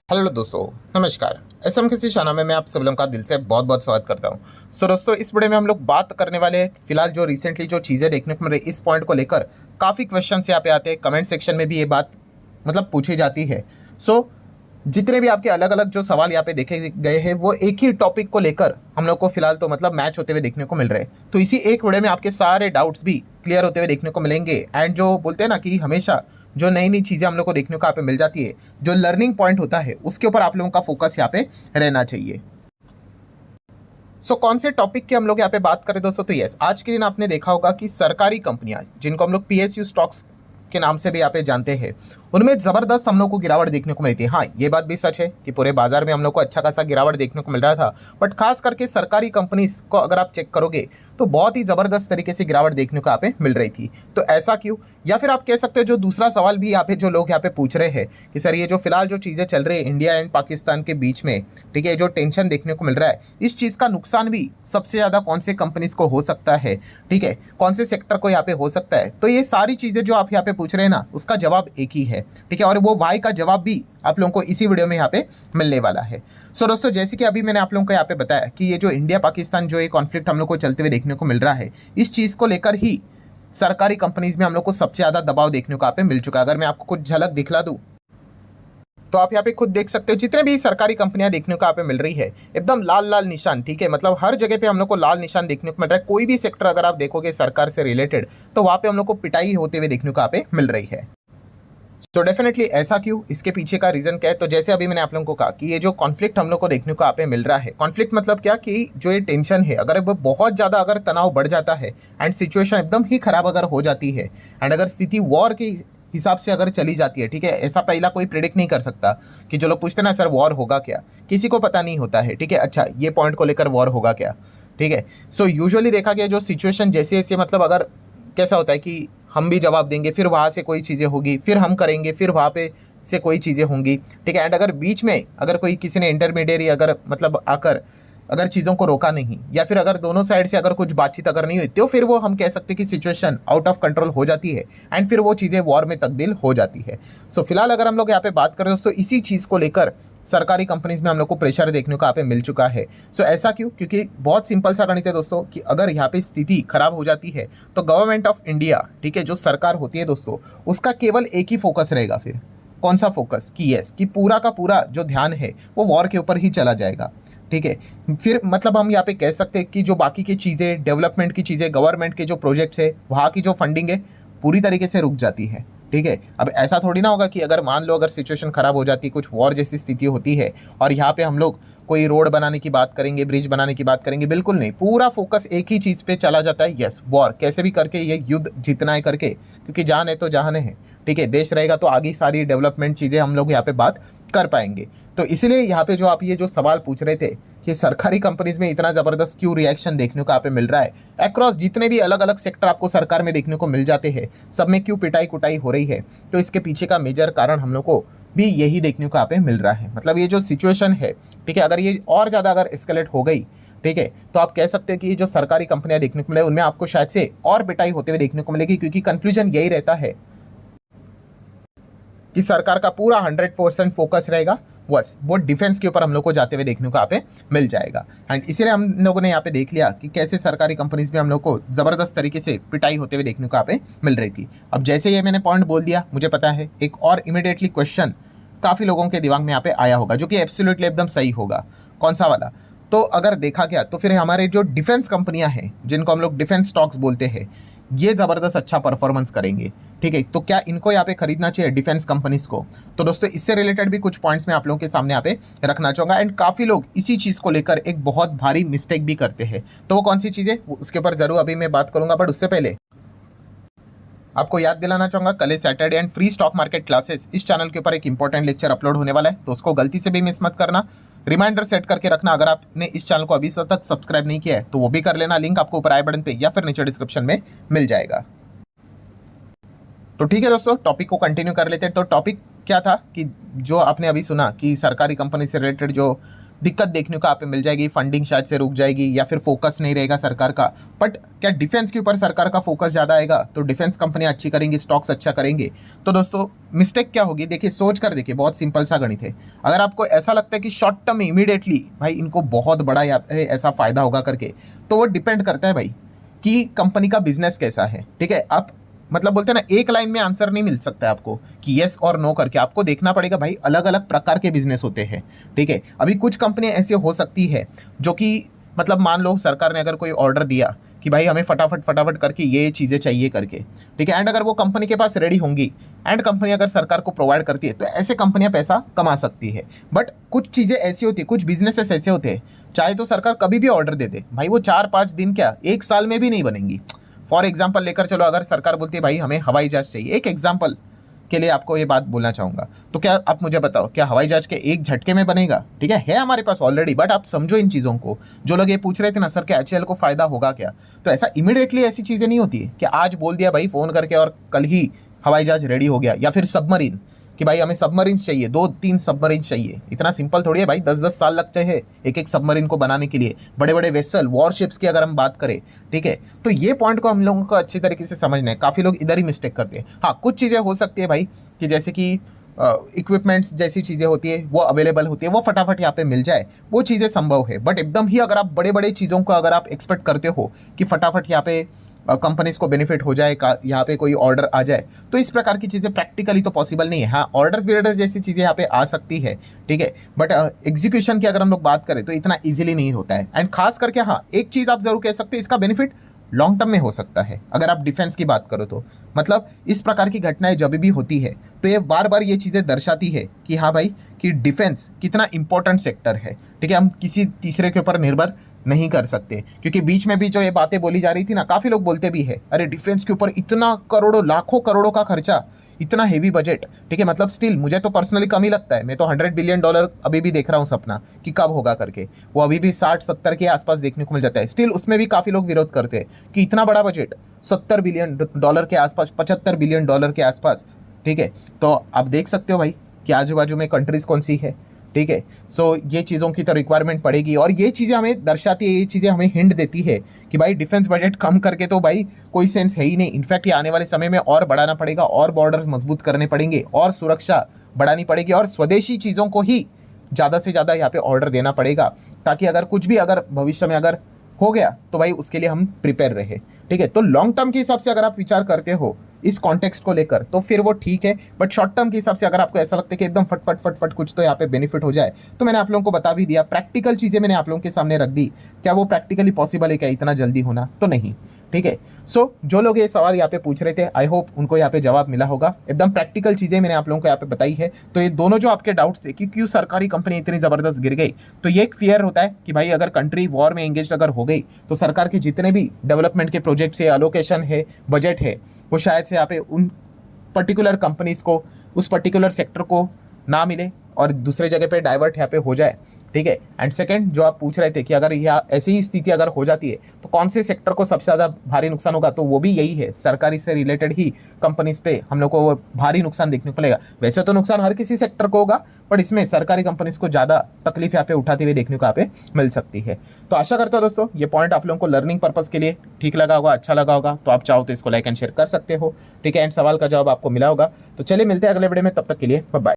Hello दोस्तों, नमस्कार। SM किसी चैनल में मैं आप सब लोगों का दिल से बहुत बहुत स्वागत करता हूं। दोस्तों, इस वीडियो में हम लोग बात करने वाले हैं फिलहाल जो रिसेंटली जो चीज़ें देखने को मिल रही इस पॉइंट को लेकर काफ़ी क्वेश्चंस यहाँ पे आते हैं। कमेंट सेक्शन में भी ये बात पूछी जाती है। सो जितने भी आपके अलग अलग जो सवाल यहाँ पे देखे गए हैं वो एक ही टॉपिक को लेकर हम लोग को फिलहाल तो मैच होते हुए देखने को मिल रहे हैं। तो इसी एक वीडियो में आपके सारे डाउट्स भी क्लियर होते हुए देखने को मिलेंगे। एंड जो बोलते हैं ना कि हमेशा जो नई नई चीज़ें हम लोग को देखने को यहाँ पे मिल जाती है, जो लर्निंग पॉइंट होता है उसके ऊपर आप लोगों का फोकस यहाँ पे रहना चाहिए। कौन से टॉपिक की हम लोग यहाँ पे बात करें दोस्तों, तो यस, आज के दिन आपने देखा होगा कि सरकारी कंपनियां जिनको हम लोग पीएसयू स्टॉक्स के नाम से भी यहाँ पे जानते हैं, उनमें ज़बरदस्त हम लोग को गिरावट देखने को मिलती है। हाँ, ये बात भी सच है कि पूरे बाजार में हम लोग को अच्छा खासा गिरावट देखने को मिल रहा था, बट खास करके सरकारी कंपनीज को अगर आप चेक करोगे तो बहुत ही ज़बरदस्त तरीके से गिरावट देखने को यहाँ पे मिल रही थी। तो ऐसा क्यों? या फिर आप कह सकते हो जो दूसरा सवाल भी यहाँ पे जो लोग यहाँ पे पूछ रहे हैं कि सर ये जो फिलहाल जो चीज़ें चल रही है इंडिया एंड पाकिस्तान के बीच में, ठीक है, जो टेंशन देखने को मिल रहा है, इस चीज़ का नुकसान भी सबसे ज़्यादा कौन से कंपनीज को हो सकता है, ठीक है, कौन से सेक्टर को यहाँ पे हो सकता है। तो ये सारी चीज़ें जो आप यहाँ पे पूछ रहे हैं ना, उसका जवाब एक ही है, ठीक है, और वो वाई का जवाब भी आप लोगों को इसी वीडियो में यहाँ पे मिलने वाला है। दोस्तों, जैसे कि अभी मैंने आप लोगों को यहाँ पे बताया कि ये जो इंडिया पाकिस्तान जो ये कॉन्फ्लिक्ट हम लोग को चलते हुए देखने को मिल रहा है, इस चीज़ को लेकर ही सरकारी कंपनीज में हम लोग को सबसे ज़्यादा दबाव देखने को यहाँ पे मिल चुका है। अगर मैं आपको कुछ झलक दिखला दूँ तो आप यहाँ पे खुद देख सकते हो, जितने भी सरकारी कंपनियां देखने को यहाँ पे मिल रही है, एकदम लाल लाल निशान, ठीक है, हर जगह पे हम लोग को लाल निशान देखने को मिल रहा है। कोई भी सेक्टर अगर आप देखोगे सरकार से रिलेटेड तो वहाँ पे हम लोग को पिटाई होते हुए देखने को यहाँ पे मिल रही है। डेफिनेटली ऐसा क्यों, इसके पीछे का रीजन क्या है? तो जैसे अभी मैंने आप लोगों को कहा कि ये जो कॉन्फ्लिक्ट हम लोग को देखने को यहाँ पे मिल रहा है, कॉन्फ्लिक्ट मतलब क्या कि जो ये टेंशन है, अगर वो बहुत ज़्यादा अगर तनाव बढ़ जाता है एंड सिचुएशन एकदम ही खराब अगर हो जाती है एंड अगर स्थिति वॉर की हिसाब से अगर चली जाती है, ठीक है, ऐसा पहला कोई प्रिडिक्ट नहीं कर सकता कि जो लोग पूछते ना सर वॉर होगा क्या, किसी को पता नहीं होता है, ठीक है, अच्छा ये पॉइंट को लेकर वॉर होगा क्या, ठीक है। यूजुअली देखा गया जो सिचुएशन जैसे जैसे अगर कैसा होता है कि हम भी जवाब देंगे, फिर वहाँ से कोई चीज़ें होगी, फिर हम करेंगे, फिर वहाँ पे से कोई चीज़ें होंगी, ठीक है, एंड अगर बीच में अगर कोई किसी ने इंटरमीडिएट अगर आकर अगर चीज़ों को रोका नहीं, या फिर अगर दोनों साइड से अगर कुछ बातचीत अगर नहीं हुई, तो फिर वो हम कह सकते हैं कि सिचुएशन आउट ऑफ कंट्रोल हो जाती है एंड फिर वो चीज़ें वॉर में तब्दील हो जाती है। फिलहाल अगर हम लोग यहाँ पे बात करें दोस्तों, इसी चीज़ को लेकर सरकारी कंपनीज में हम लोग को प्रेशर देखने को यहाँ पे मिल चुका है। ऐसा क्यों? क्योंकि बहुत सिंपल सा गणित है दोस्तों कि अगर यहाँ पे स्थिति खराब हो जाती है तो गवर्नमेंट ऑफ इंडिया, ठीक है, जो सरकार होती है दोस्तों, उसका केवल एक ही फोकस रहेगा। फिर कौन सा फोकस? कि यस, कि पूरा का पूरा जो ध्यान है वो वॉर के ऊपर ही चला जाएगा, ठीक है। फिर हम यहाँ पे कह सकते हैं कि जो बाकी की चीज़ें, डेवलपमेंट की चीज़ें, गवर्नमेंट के जो प्रोजेक्ट्स है, वहाँ की जो फंडिंग है पूरी तरीके से रुक जाती है, ठीक है। अब ऐसा थोड़ी ना होगा कि अगर मान लो अगर सिचुएशन खराब हो जाती है, कुछ वॉर जैसी स्थिति होती है और यहाँ पे हम लोग कोई रोड बनाने की बात करेंगे, ब्रिज बनाने की बात करेंगे, बिल्कुल नहीं, पूरा फोकस एक ही चीज़ पे चला जाता है, यस, वॉर, कैसे भी करके ये युद्ध जीतना है करके, क्योंकि जान है तो जहान है, ठीक है, देश रहेगा तो आगे सारी डेवलपमेंट चीज़ें हम लोग यहाँ पे बात कर पाएंगे। तो इसलिए यहाँ पे जो आप ये जो सवाल पूछ रहे थे कि सरकारी कंपनीज में इतना ज़बरदस्त क्यों रिएक्शन देखने को यहाँ पे मिल रहा है, अक्रॉस जितने भी अलग अलग सेक्टर आपको सरकार में देखने को मिल जाते हैं, सब में क्यों पिटाई कुटाई हो रही है, तो इसके पीछे का मेजर कारण हम लोग को भी यही देखने को यहाँ पे मिल रहा है। ये जो सिचुएशन है, ठीक है, अगर ये और ज़्यादा अगर एस्केलेट हो गई, ठीक है, तो आप कह सकते हैं कि जो सरकारी कंपनियां देखने को मिले उनमें आपको शायद से और पिटाई होते हुए देखने को मिलेगी, क्योंकि कंक्लूजन यही रहता है कि सरकार का पूरा 100% फोकस रहेगा, बस वो डिफेंस के ऊपर हम लोग को जाते हुए देखने को यहाँ पे मिल जाएगा। एंड इसीलिए हम लोगों ने यहाँ पे देख लिया कि कैसे सरकारी कंपनीज में हम लोग को ज़बरदस्त तरीके से पिटाई होते हुए देखने को यहाँ पे मिल रही थी। अब जैसे ये मैंने पॉइंट बोल दिया, मुझे पता है एक और इमीडिएटली क्वेश्चन काफ़ी लोगों के दिमाग में यहाँ पे आया होगा, जो कि एब्सोल्युटली एकदम सही होगा। कौन सा वाला? तो अगर देखा गया तो फिर हमारे जो डिफेंस कंपनियां हैं, जिनको हम लोग डिफेंस स्टॉक्स बोलते हैं, ये ज़बरदस्त अच्छा परफॉर्मेंस करेंगे, ठीक है, तो क्या इनको यहाँ पे खरीदना चाहिए डिफेंस कंपनीज को? तो दोस्तों, इससे रिलेटेड भी कुछ पॉइंट्स मैं आप लोगों के सामने यहाँ पे रखना चाहूँगा। एंड काफ़ी लोग इसी चीज़ को लेकर एक बहुत भारी मिस्टेक भी करते हैं। तो वो कौन सी चीज़ है उसके ऊपर ज़रूर अभी मैं बात करूँगा, बट उससे पहले आपको याद दिलाना चाहूँगा, कल Saturday and free stock market classes इस चैनल के ऊपर एक इंपॉर्टेंट लेक्चर अपलोड होने वाला है, तो उसको गलती से भी मिस मत करना। रिमाइंडर सेट करके रखना। अगर आपने इस चैनल को अभी तक सब्सक्राइब नहीं किया है तो वो भी कर लेना, लिंक आपको ऊपर आई बटन पे या फिर नीचे डिस्क्रिप्शन में मिल जाएगा। तो ठीक है दोस्तों, टॉपिक को कंटिन्यू कर लेते हैं। तो टॉपिक क्या था कि जो आपने अभी सुना कि सरकारी कंपनी से रिलेटेड जो दिक्कत देखने को यहाँ पे मिल जाएगी, फंडिंग शायद से रुक जाएगी या फिर फोकस नहीं रहेगा सरकार का। बट क्या डिफेंस के ऊपर सरकार का फोकस ज़्यादा आएगा तो डिफेंस कंपनियां अच्छी करेंगी, स्टॉक्स अच्छा करेंगे। तो दोस्तों मिस्टेक क्या होगी, देखिए सोच कर देखिए, बहुत सिंपल सा गणित है। अगर आपको ऐसा लगता है कि शॉर्ट टर्म इमीडिएटली भाई इनको बहुत बड़ा यहाँ पे ऐसा फायदा होगा करके, तो वो डिपेंड करता है भाई कि कंपनी का बिजनेस कैसा है। ठीक है, आप मतलब बोलते हैं ना, एक लाइन में आंसर नहीं मिल सकता है आपको कि यस और नो करके, आपको देखना पड़ेगा भाई अलग अलग प्रकार के बिजनेस होते हैं। ठीक है, अभी कुछ कंपनियां ऐसी हो सकती है जो कि मतलब मान लो सरकार ने अगर कोई ऑर्डर दिया कि भाई हमें फटाफट फटाफट करके ये चीज़ें चाहिए करके, ठीक है, एंड अगर वो कंपनी के पास रेडी होंगी एंड कंपनी अगर सरकार को प्रोवाइड करती है तो ऐसे कंपनियां पैसा कमा सकती है। बट कुछ चीज़ें ऐसी होती है, कुछ बिजनेसेस ऐसे होते हैं चाहे तो सरकार कभी भी ऑर्डर दे दे भाई, वो 4-5 दिन क्या 1 साल में भी नहीं बनेंगी। फॉर एग्जाम्पल लेकर चलो, अगर सरकार बोलती है भाई हमें हवाई जहाज चाहिए, एक एग्जाम्पल के लिए आपको ये बात बोलना चाहूँगा, तो क्या आप मुझे बताओ क्या हवाई जहाज के एक झटके में बनेगा? ठीक है हमारे पास ऑलरेडी। बट आप समझो इन चीज़ों को, जो लोग ये पूछ रहे थे ना सर क्या एचएएल को फ़ायदा होगा क्या, तो ऐसा इमीडिएटली ऐसी चीज़ें नहीं होती है कि आज बोल दिया भाई फ़ोन करके और कल ही हवाई जहाज रेडी हो गया, या फिर सबमरीन कि भाई हमें सबमरीन चाहिए, 2-3 सबमरीन चाहिए। इतना सिंपल थोड़ी है भाई, 10-10 साल लगते हैं एक एक सबमरीन को बनाने के लिए। बड़े बड़े वेसल वॉरशिप्स की अगर हम बात करें, ठीक है, तो ये पॉइंट को हम लोगों को अच्छी तरीके से समझना है। काफ़ी लोग इधर ही मिस्टेक करते हैं। हाँ कुछ चीज़ें हो सकती है भाई कि जैसे कि इक्विपमेंट्स जैसी चीज़ें होती है वो अवेलेबल होती है, वो फटाफट यहाँ पे मिल जाए, वो चीज़ें संभव है। बट एकदम ही अगर आप बड़े बड़े चीज़ों को अगर आप एक्सपेक्ट करते हो कि फटाफट यहाँ पे कंपनीज को बेनिफिट हो जाए, यहाँ पे कोई ऑर्डर आ जाए, तो इस प्रकार की चीज़ें प्रैक्टिकली तो पॉसिबल नहीं है। हाँ ऑर्डर्स बिल्डर्स जैसी चीज़ें यहाँ पे आ सकती है, ठीक है, बट एग्जीक्यूशन की अगर हम लोग बात करें तो इतना ईजिली नहीं होता है। एंड खास करके हाँ एक चीज़ आप जरूर कह सकते हैं, इसका बेनिफिट लॉन्ग टर्म में हो सकता है। अगर आप डिफेंस की बात करो तो मतलब इस प्रकार की घटनाएं जब भी होती है तो ये बार बार ये चीज़ें दर्शाती है कि हाँ भाई कि डिफेंस कितना इंपॉर्टेंट सेक्टर है। ठीक है, हम किसी तीसरे के ऊपर निर्भर नहीं कर सकते, क्योंकि बीच में भी जो ये बातें बोली जा रही थी ना, काफ़ी लोग बोलते भी है अरे डिफेंस के ऊपर इतना करोड़ों लाखों करोड़ों का खर्चा, इतना हेवी बजट। ठीक है, मतलब स्टिल मुझे तो पर्सनली कम ही लगता है। मैं तो $100 बिलियन अभी भी देख रहा हूँ सपना कि कब होगा करके, वो अभी भी 60-70 के आसपास देखने को मिल जाता है। स्टिल उसमें भी काफ़ी लोग विरोध करते हैं कि इतना बड़ा बजट $70 बिलियन के आसपास, $75 बिलियन के आसपास। ठीक है, तो आप देख सकते हो भाई कि आजू बाजू में कंट्रीज कौन सी है। ठीक है, सो ये चीज़ों की तो रिक्वायरमेंट पड़ेगी, और ये चीज़ें हमें दर्शाती है, ये चीज़ें हमें हिंट देती है कि भाई डिफेंस बजट कम करके तो भाई कोई सेंस है ही नहीं। इनफैक्ट ये आने वाले समय में और बढ़ाना पड़ेगा, और बॉर्डर्स मजबूत करने पड़ेंगे, और सुरक्षा बढ़ानी पड़ेगी, और स्वदेशी चीज़ों को ही ज़्यादा से ज़्यादा यहाँ पे ऑर्डर देना पड़ेगा, ताकि अगर कुछ भी अगर भविष्य में अगर हो गया तो भाई उसके लिए हम प्रिपेयर रहे। ठीक है, तो लॉन्ग टर्म के हिसाब से अगर आप विचार करते हो इस कॉन्टेक्स्ट को लेकर तो फिर वो ठीक है। बट शॉर्ट टर्म के हिसाब से अगर आपको ऐसा लगता है कि एकदम फट फट फट कुछ तो यहाँ पे बेनिफिट हो जाए, तो मैंने आप लोगों को बता भी दिया, प्रैक्टिकल चीज़ें मैंने आप लोगों के सामने रख दी। क्या वो प्रैक्टिकली पॉसिबल है क्या इतना जल्दी होना? तो नहीं। ठीक है, सो जो लोग ये सवाल यहाँ पे पूछ रहे थे, आई होप उनको यहाँ पे जवाब मिला होगा। एकदम प्रैक्टिकल चीज़ें मैंने आप लोगों को यहाँ पे बताई है। तो ये दोनों जो आपके डाउट्स थे कि क्यों सरकारी कंपनी इतनी ज़बरदस्त गिर गई, तो ये एक फियर होता है कि भाई अगर कंट्री वॉर में एंगेज अगर हो गई तो सरकार के जितने भी डेवलपमेंट के प्रोजेक्ट्स है, एलोकेशन है, बजट है, वो शायद से यहाँ पे उन पर्टिकुलर कंपनीज को, उस पर्टिकुलर सेक्टर को ना मिले और दूसरे जगह पे डाइवर्ट यहाँ पे हो जाए। ठीक है, एंड सेकंड जो आप पूछ रहे थे कि अगर यह ऐसी ही स्थिति अगर हो जाती है तो कौन से सेक्टर को सबसे ज़्यादा भारी नुकसान होगा, तो वो भी यही है, सरकारी से रिलेटेड ही कंपनीज पे हम लोग को वो भारी नुकसान देखने को मिलेगा। वैसे तो नुकसान हर किसी सेक्टर को होगा, पर इसमें सरकारी कंपनीज को ज़्यादा तकलीफ यहाँ पे उठाते हुए देखने को यहाँ पे मिल सकती है। तो आशा करता हूँ दोस्तों ये पॉइंट आप लोगों को लर्निंग पर्पज़ के लिए ठीक लगा होगा, अच्छा लगा होगा। तो आप चाहो तो इसको लाइक एंड शेयर कर सकते हो। ठीक है, एंड सवाल का जवाब आपको मिला होगा। तो चलिए मिलते हैं अगले वीडियो में, तब तक के लिए बाय बाय।